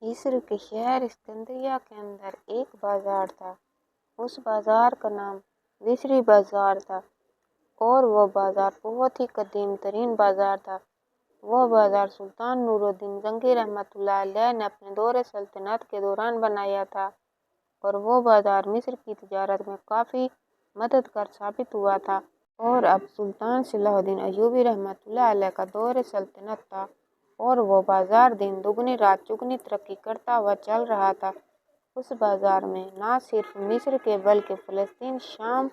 مصر کے شہر اسکندریہ کے اندر ایک بازار تھا۔ اس بازار کا نام بصری بازار تھا اور وہ بازار بہت ہی قدیم ترین بازار تھا۔ وہ بازار سلطان نور الدین زنگی رحمۃ اللہ علیہ نے اپنے دور سلطنت کے دوران بنایا تھا اور وہ بازار مصر کی تجارت میں کافی مددگار ثابت ہوا تھا۔ اور اب سلطان صلاح الدین ایوبی رحمۃ اللہ علیہ کا دور سلطنت تھا اور وہ بازار دن دگنی رات چگنی ترقی کرتا ہوا چل رہا تھا۔ اس بازار میں نہ صرف مصر کے بلکہ فلسطین، شام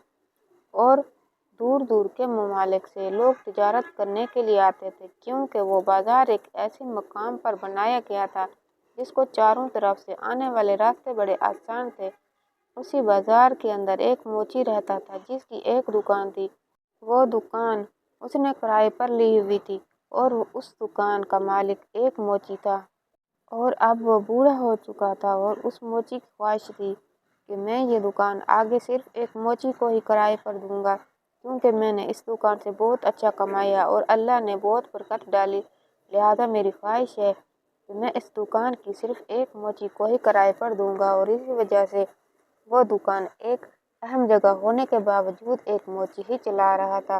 اور دور دور کے ممالک سے لوگ تجارت کرنے کے لیے آتے تھے، کیونکہ وہ بازار ایک ایسے مقام پر بنایا گیا تھا جس کو چاروں طرف سے آنے والے راستے بڑے آسان تھے۔ اسی بازار کے اندر ایک موچی رہتا تھا جس کی ایک دکان تھی۔ وہ دکان اس نے کرائے پر لی ہوئی تھی اور اس دکان کا مالک ایک موچی تھا۔ اور اب وہ بوڑھا ہو چکا تھا اور اس موچی کی خواہش تھی کہ میں یہ دکان آگے صرف ایک موچی کو ہی کرائے پر دوں گا، کیونکہ میں نے اس دکان سے بہت اچھا کمایا اور اللہ نے بہت برکت ڈالی، لہٰذا میری خواہش ہے کہ میں اس دکان کی صرف ایک موچی کو ہی کرائے پر دوں گا۔ اور اسی وجہ سے وہ دکان ایک اہم جگہ ہونے کے باوجود ایک موچی ہی چلا رہا تھا،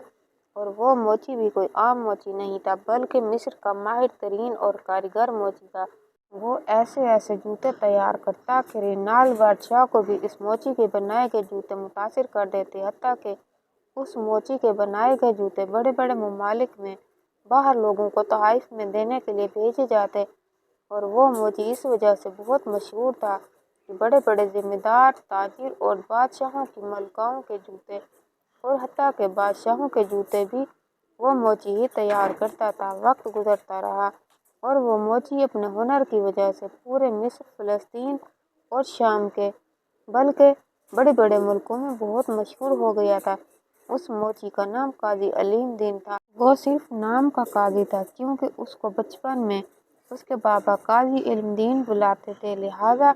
اور وہ موچی بھی کوئی عام موچی نہیں تھا بلکہ مصر کا ماہر ترین اور کاریگر موچی تھا۔ وہ ایسے ایسے جوتے تیار کرتا کہ رینالڈ بادشاہ کو بھی اس موچی کے بنائے گئے جوتے متاثر کر دیتے، حتیٰ کہ اس موچی کے بنائے گئے جوتے بڑے بڑے ممالک میں باہر لوگوں کو تحائف میں دینے کے لیے بھیجے جاتے۔ اور وہ موچی اس وجہ سے بہت مشہور تھا کہ بڑے بڑے ذمہ دار، تاجر اور بادشاہوں کی ملکاؤں کے جوتے اور حتیٰ کہ بادشاہوں کے جوتے بھی وہ موچی ہی تیار کرتا تھا۔ وقت گزرتا رہا اور وہ موچی اپنے ہنر کی وجہ سے پورے مصر، فلسطین اور شام کے بلکہ بڑے بڑے ملکوں میں بہت مشہور ہو گیا تھا۔ اس موچی کا نام قاضی علیم دین تھا۔ وہ صرف نام کا قاضی تھا کیونکہ اس کو بچپن میں اس کے بابا قاضی علم دین بلاتے تھے، لہٰذا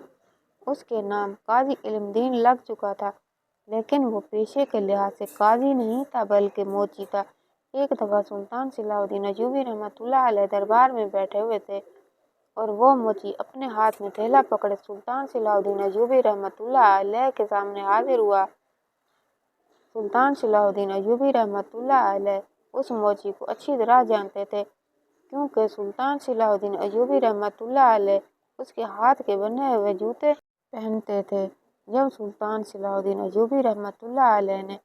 اس کے نام قاضی علم دین لگ چکا تھا، لیکن وہ پیشے کے لحاظ سے قاضی نہیں تھا بلکہ موچی تھا۔ ایک دفعہ سلطان صلاح الدین ایوبی رحمۃ اللہ علیہ دربار میں بیٹھے ہوئے تھے اور وہ موچی اپنے ہاتھ میں تھیلا پکڑے سلطان صلاح الدین ایوبی رحمۃ اللہ علیہ کے سامنے حاضر ہوا۔ سلطان صلاح الدین ایوبی رحمۃ اللہ علیہ اس موچی کو اچھی طرح جانتے تھے، کیونکہ سلطان صلاح الدین ایوبی رحمۃ اللہ علیہ اس کے ہاتھ کے بنے ہوئے جوتے پہنتے تھے۔ جب سلطان صلاح الدین ایوبی رحمۃ اللہ علیہ نے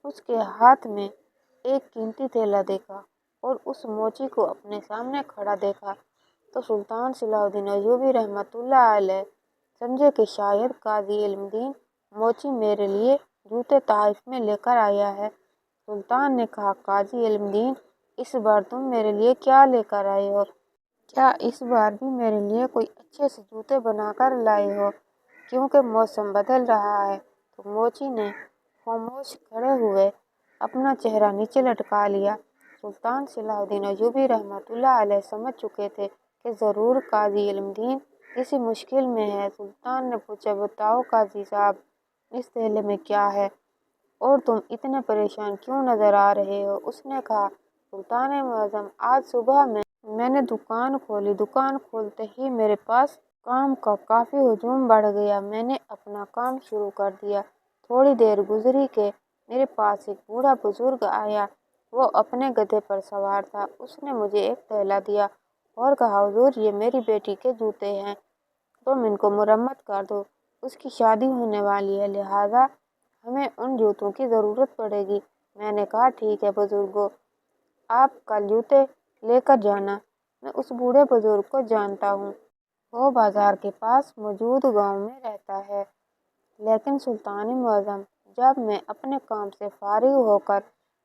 اس کے ہاتھ میں ایک قیمتی تھیلا دیکھا اور اس موچی کو اپنے سامنے کھڑا دیکھا تو سلطان صلاح الدین ایوبی رحمۃ اللہ علیہ سمجھے کہ شاید قاضی علم دین موچی میرے لیے جوتے تحائف میں لے کر آیا ہے۔ سلطان نے کہا، قاضی علم دین، اس بار تم میرے لیے کیا لے کر آئے ہو؟ کیا اس بار بھی میرے لیے کوئی اچھے سے جوتے بنا کر لائے ہو؟ کیونکہ موسم بدل رہا ہے۔ تو موچی نے خاموش کھڑے ہوئے اپنا چہرہ نیچے لٹکا لیا۔ سلطان صلاح الدین ایوبی رحمۃ اللہ علیہ سمجھ چکے تھے کہ ضرور قاضی علم دین کسی مشکل میں ہے۔ سلطان نے پوچھا، بتاؤ قاضی صاحب، اس تھیلے میں کیا ہے اور تم اتنے پریشان کیوں نظر آ رہے ہو؟ اس نے کہا، سلطان معظم، آج صبح میں نے دکان کھولی، دکان کھولتے ہی میرے پاس کام کا کافی ہجوم بڑھ گیا، میں نے اپنا کام شروع کر دیا۔ تھوڑی دیر گزری کہ میرے پاس ایک بوڑھا بزرگ آیا، وہ اپنے گدھے پر سوار تھا۔ اس نے مجھے ایک تھیلا دیا اور کہا، حضور، یہ میری بیٹی کے جوتے ہیں، تم ان کو مرمت کر دو، اس کی شادی ہونے والی ہے، لہٰذا ہمیں ان جوتوں کی ضرورت پڑے گی۔ میں نے کہا، ٹھیک ہے بزرگو، آپ کل جوتے لے کر جانا۔ میں اس بوڑھے بزرگ کو جانتا ہوں، وہ بازار کے پاس موجود گاؤں میں رہتا ہے۔ لیکن سلطان معظم، جب میں اپنے کام سے فارغ ہو کر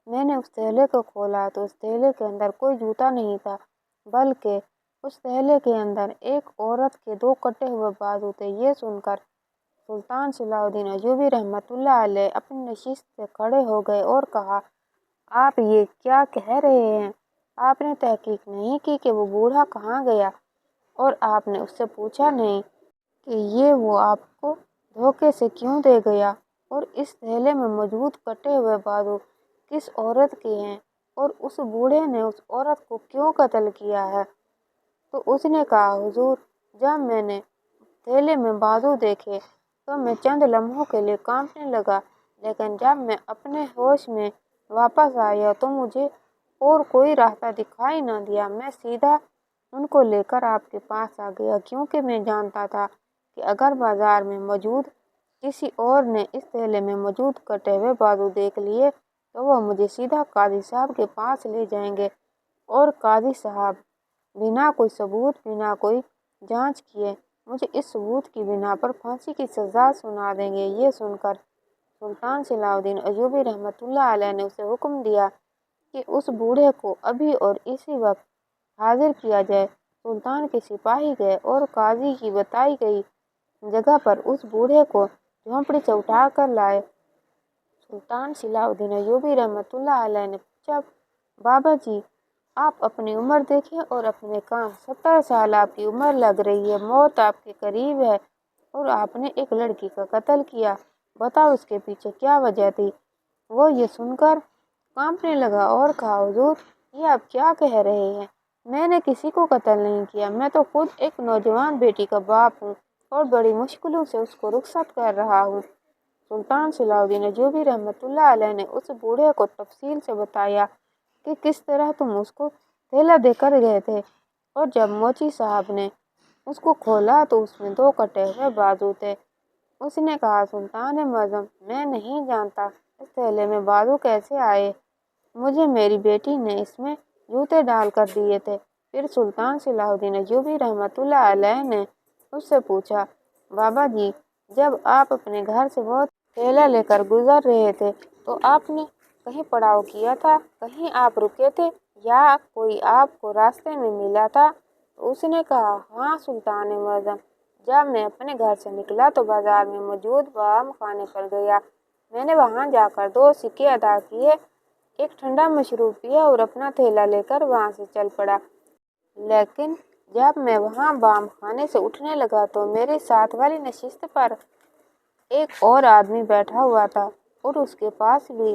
میں نے اس تھیلے کو کھولا تو اس تھیلے کے اندر کوئی جوتا نہیں تھا، بلکہ اس تھیلے کے اندر ایک عورت کے دو کٹے ہوئے بازو تھے۔ یہ سن کر سلطان صلاح الدین ایوبی رحمۃ اللہ علیہ اپنی نشست سے کھڑے ہو گئے اور کہا، آپ یہ کیا کہہ رہے ہیں؟ آپ نے تحقیق نہیں کی کہ وہ بوڑھا کہاں گیا؟ اور آپ نے اس سے پوچھا نہیں کہ یہ وہ آپ کو دھوکے سے کیوں دے گیا؟ اور اس تھیلے میں موجود کٹے ہوئے بازو کس عورت کے ہیں اور اس بوڑھے نے اس عورت کو کیوں قتل کیا ہے؟ تو اس نے کہا، حضور، جب میں نے تھیلے میں بازو دیکھے تو میں چند لمحوں کے لیے کانپنے لگا، لیکن جب میں اپنے ہوش میں واپس آیا تو مجھے اور کوئی راستہ دکھائی نہ دیا۔ میں سیدھا ان کو لے کر آپ کے پاس آ گیا، کیونکہ میں جانتا تھا کہ اگر بازار میں موجود کسی اور نے اس تھیلے میں موجود کٹے ہوئے بازو دیکھ لیے تو وہ مجھے سیدھا قاضی صاحب کے پاس لے جائیں گے، اور قاضی صاحب بنا کوئی ثبوت، بنا کوئی جانچ کیے مجھے اس ثبوت کی بنا پر پھانسی کی سزا سنا دیں گے۔ یہ سن کر سلطان صلاح الدین ایوبی رحمۃ اللہ علیہ نے اسے حکم دیا کہ اس بوڑھے کو ابھی اور اسی وقت حاضر کیا جائے۔ سلطان کے سپاہی گئے اور قاضی کی بتائی گئی جگہ پر اس بوڑھے کو جھونپڑی سے اٹھا کر لائے۔ سلطان صلاح الدین ایوبی رحمۃ اللہ علیہ نے پوچھا، بابا جی، آپ اپنی عمر دیکھیں اور اپنے کام، 70 سال آپ کی عمر لگ رہی ہے، موت آپ کے قریب ہے اور آپ نے ایک لڑکی کا قتل کیا، بتاؤ اس کے پیچھے کیا وجہ تھی؟ وہ یہ سن کر کانپنے لگا اور کہا، حضور، یہ آپ کیا کہہ رہے ہیں؟ میں نے کسی کو قتل نہیں کیا، میں تو خود ایک نوجوان بیٹی کا باپ ہوں اور بڑی مشکلوں سے اس کو رخصت کر رہا ہوں۔ سلطان صلاح الدین ایوبی رحمۃ اللہ علیہ نے اس بوڑھے کو تفصیل سے بتایا کہ کس طرح تم اس کو تھیلا دے کر گئے تھے، اور جب موچی صاحب نے اس کو کھولا تو اس میں 2 کٹے ہوئے بازو تھے۔ اس نے کہا، سلطان معظم، میں نہیں جانتا اس تھیلے میں بازو کیسے آئے، مجھے میری بیٹی نے اس میں جوتے ڈال کر دیے تھے۔ پھر سلطان صلاح الدین ایوبی رحمۃ اللہ علیہ نے اس سے پوچھا، بابا جی، جب آپ اپنے گھر سے وہ تھیلا لے کر گزر رہے تھے تو آپ نے کہیں پڑاؤ کیا تھا، کہیں آپ رکے تھے یا کوئی آپ کو راستے میں ملا تھا؟ تو اس نے کہا، ہاں سلطان معظم، جب میں اپنے گھر سے نکلا تو بازار میں موجود بام خانے پر گیا، میں نے وہاں جا کر 2 سکے ادا کیے، ایک ٹھنڈا مشروب پیا اور اپنا تھیلا لے کر وہاں سے چل پڑا۔ لیکن جب میں وہاں بام خانے سے اٹھنے لگا تو میرے ساتھ والی نشست پر ایک اور آدمی بیٹھا ہوا تھا اور اس کے پاس بھی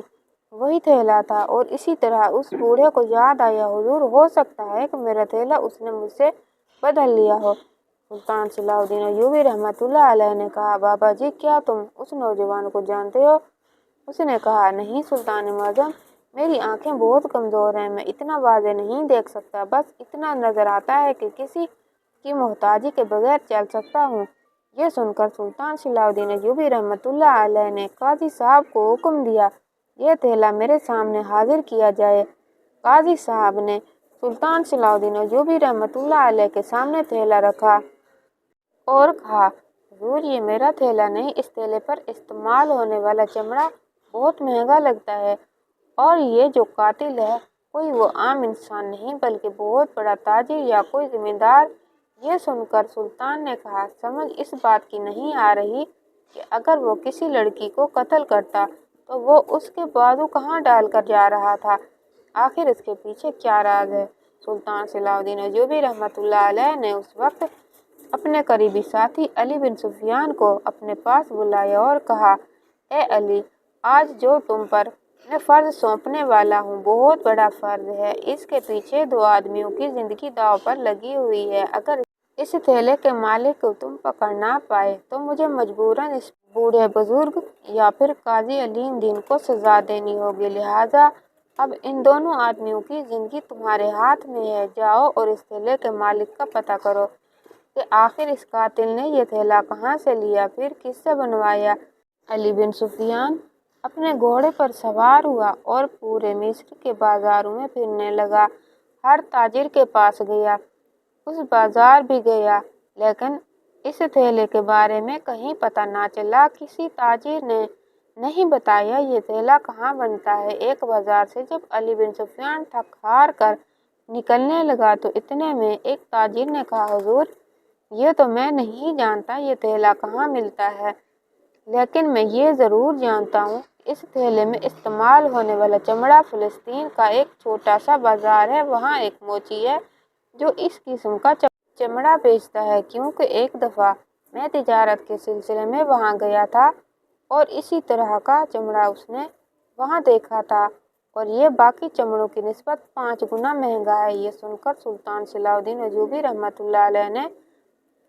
وہی تھیلا تھا، اور اسی طرح اس بوڑھے کو یاد آیا، حضور، ہو سکتا ہے کہ میرا تھیلا اس نے مجھ سے بدل لیا ہو۔ سلطان صلاح الدین ایوبی رحمۃ اللہ علیہ نے کہا، بابا جی، کیا تم اس نوجوان کو جانتے ہو؟ اس نے کہا، نہیں سلطان معظم، میری آنکھیں بہت کمزور ہیں، میں اتنا واضح نہیں دیکھ سکتا، بس اتنا نظر آتا ہے کہ کسی کی محتاجی کے بغیر چل سکتا ہوں۔ یہ سن کر سلطان صلاح الدین ایوبی رحمۃ اللہ علیہ نے قاضی صاحب کو حکم دیا، یہ تھیلا میرے سامنے حاضر کیا جائے۔ قاضی صاحب نے سلطان صلاح الدین ایوبی رحمۃ اللہ علیہ کے سامنے تھیلا رکھا اور کہا، حضور، یہ میرا تھیلا نہیں، اس تھیلے پر استعمال ہونے والا چمڑا بہت مہنگا لگتا ہے، اور یہ جو قاتل ہے کوئی وہ عام انسان نہیں بلکہ بہت بڑا تاجر یا کوئی زمیندار۔ یہ سن کر سلطان نے کہا، سمجھ اس بات کی نہیں آ رہی کہ اگر وہ کسی لڑکی کو قتل کرتا تو وہ اس کے بازو کہاں ڈال کر جا رہا تھا، آخر اس کے پیچھے کیا راز ہے؟ سلطان صلاح الدین ایوبی رحمۃ اللہ علیہ نے اس وقت اپنے قریبی ساتھی علی بن سفیان کو اپنے پاس بلایا اور کہا، اے علی، آج جو تم پر میں فرض سونپنے والا ہوں بہت بڑا فرض ہے، اس کے پیچھے 2 آدمیوں کی زندگی داؤ پر لگی ہوئی ہے، اگر اس تھیلے کے مالک کو تم پکڑ نہ پائے تو مجھے مجبوراً اس بوڑھے بزرگ یا پھر قاضی علیم دین کو سزا دینی ہوگی، لہٰذا اب ان دونوں آدمیوں کی زندگی تمہارے ہاتھ میں ہے، جاؤ اور اس تھیلے کے مالک کا پتہ کرو کہ آخر اس قاتل نے یہ تھیلا کہاں سے لیا، پھر کس سے بنوایا۔ علی بن سفیان اپنے گھوڑے پر سوار ہوا اور پورے مصر کے بازاروں میں پھرنے لگا، ہر تاجر کے پاس گیا، اس بازار بھی گیا، لیکن اس تھیلے کے بارے میں کہیں پتہ نہ چلا، کسی تاجر نے نہیں بتایا یہ تھیلا کہاں بنتا ہے۔ ایک بازار سے جب علی بن سفیان تھک ہار کر نکلنے لگا تو اتنے میں ایک تاجر نے کہا، حضور، یہ تو میں نہیں جانتا یہ تھیلا کہاں ملتا ہے، لیکن میں یہ ضرور جانتا ہوں کہ اس تھیلے میں استعمال ہونے والا چمڑا فلسطین کا ایک چھوٹا سا بازار ہے، وہاں ایک موچی ہے جو اس قسم کا چمڑا بیچتا ہے، کیونکہ ایک دفعہ میں تجارت کے سلسلے میں وہاں گیا تھا اور اسی طرح کا چمڑا اس نے وہاں دیکھا تھا، اور یہ باقی چمڑوں کی نسبت 5 گنا مہنگا ہے۔ یہ سن کر سلطان صلاح الدین ایوبی رحمۃ اللہ علیہ نے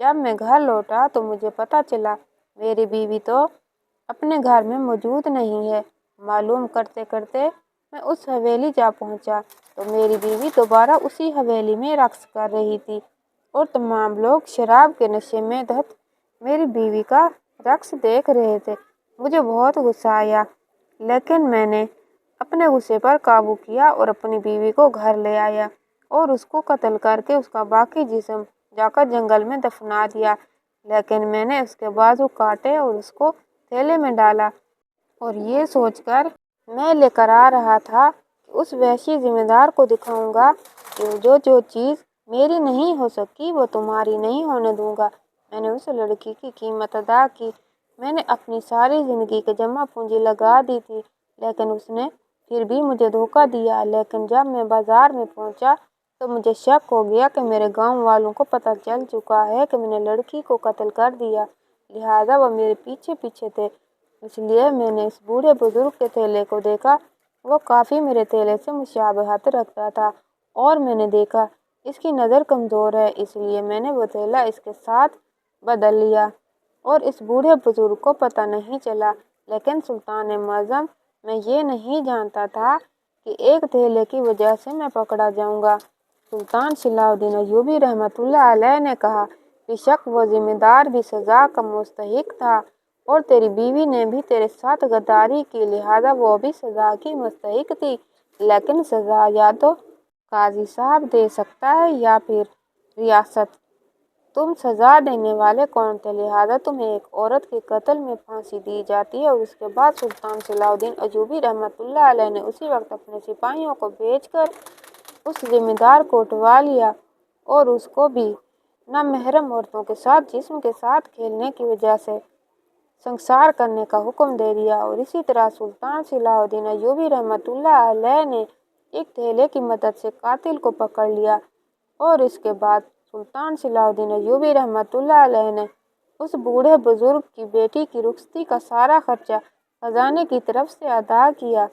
جب میں گھر لوٹا تو مجھے پتہ چلا میری بیوی تو اپنے گھر میں موجود نہیں ہے۔ معلوم کرتے کرتے میں اس حویلی جا پہنچا تو میری بیوی دوبارہ اسی حویلی میں رقص کر رہی تھی اور تمام لوگ شراب کے نشے میں دھت میری بیوی کا رقص دیکھ رہے تھے۔ مجھے بہت غصہ آیا، لیکن میں نے اپنے غصے پر قابو کیا اور اپنی بیوی کو گھر لے آیا اور اس کو قتل کر کے اس کا باقی جسم جا کر جنگل میں دفنا دیا۔ لیکن میں نے اس کے بازو کاٹے اور اس کو تھیلے میں ڈالا اور یہ سوچ کر میں لے کر آ رہا تھا کہ اس وحشی ذمہ دار کو دکھاؤں گا کہ جو چیز میری نہیں ہو سکی وہ تمہاری نہیں ہونے دوں گا۔ میں نے اس لڑکی کی قیمت ادا کی۔ میں نے اپنی ساری زندگی کی جمع پونجی لگا دی تھی، لیکن اس نے پھر بھی مجھے دھوکہ دیا۔ لیکن جب میں بازار میں پہنچا تو مجھے شک ہو گیا کہ میرے گاؤں والوں کو پتہ چل چکا ہے کہ میں نے لڑکی کو قتل کر دیا، لہٰذا وہ میرے پیچھے پیچھے تھے۔ اس لیے میں نے اس بوڑھے بزرگ کے تھیلے کو دیکھا، وہ کافی میرے تھیلے سے مشابہت رکھتا تھا اور میں نے دیکھا اس کی نظر کمزور ہے، اس لیے میں نے وہ تھیلا اس کے ساتھ بدل لیا اور اس بوڑھے بزرگ کو پتہ نہیں چلا۔ لیکن سلطان معظم، میں یہ نہیں جانتا تھا کہ ایک تھیلے کی وجہ سے میں پکڑا جاؤں گا۔ سلطان صلاح الدین ایوبی رحمۃ اللہ علیہ نے کہا، بے شک وہ ذمہ دار بھی سزا کا مستحق تھا اور تیری بیوی نے بھی تیرے ساتھ غداری کی، لہٰذا وہ بھی سزا کی مستحق تھی، لیکن سزا یا تو قاضی صاحب دے سکتا ہے یا پھر ریاست۔ تم سزا دینے والے کون تھے؟ لہٰذا تمہیں ایک عورت کے قتل میں پھانسی دی جاتی ہے۔ اور اس کے بعد سلطان صلاح الدین ایوبی رحمۃ اللہ علیہ نے اسی وقت اپنے سپاہیوں کو بھیج کر اس ذمہ دار کو اٹھوا لیا اور اس کو بھی نامحرم عورتوں کے ساتھ جسم کے ساتھ کھیلنے کی وجہ سے سنسار کرنے کا حکم دے دیا۔ اور اسی طرح سلطان صلاح الدین ایوبی رحمۃ اللہ علیہ نے ایک تھیلے کی مدد سے قاتل کو پکڑ لیا اور اس کے بعد سلطان صلاح الدین ایوبی رحمۃ اللہ علیہ نے اس بوڑھے بزرگ کی بیٹی کی رخصتی کا سارا خرچہ خزانے کی طرف سے ادا کیا۔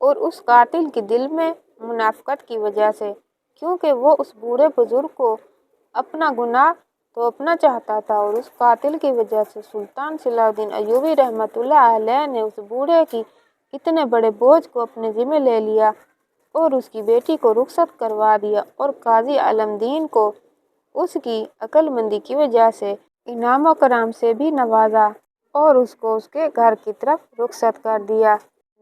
اور اس قاتل کے دل میں منافقت کی وجہ سے، کیونکہ وہ اس بوڑھے بزرگ کو اپنا گناہ تھوپنا چاہتا تھا، اور اس قاتل کی وجہ سے سلطان صلاح الدین ایوبی رحمۃ اللہ علیہ نے اس بوڑھے کی اتنے بڑے بوجھ کو اپنے ذمہ لے لیا اور اس کی بیٹی کو رخصت کروا دیا اور قاضی عالم دین کو اس کی عقل مندی کی وجہ سے انعام و کرام سے بھی نوازا اور اس کو اس کے گھر کی طرف رخصت کر دیا۔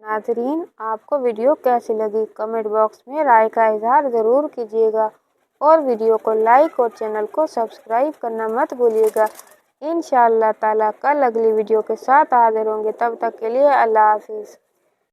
ناظرین، آپ کو ویڈیو کیسی لگی؟ کمنٹ باکس میں رائے کا اظہار ضرور کیجیے گا اور ویڈیو کو لائک اور چینل کو سبسکرائب کرنا مت بھولیے گا۔ انشاءاللہ تعالیٰ کل اگلی ویڈیو کے ساتھ حاضر ہوں گے، تب تک کے لیے اللہ حافظ۔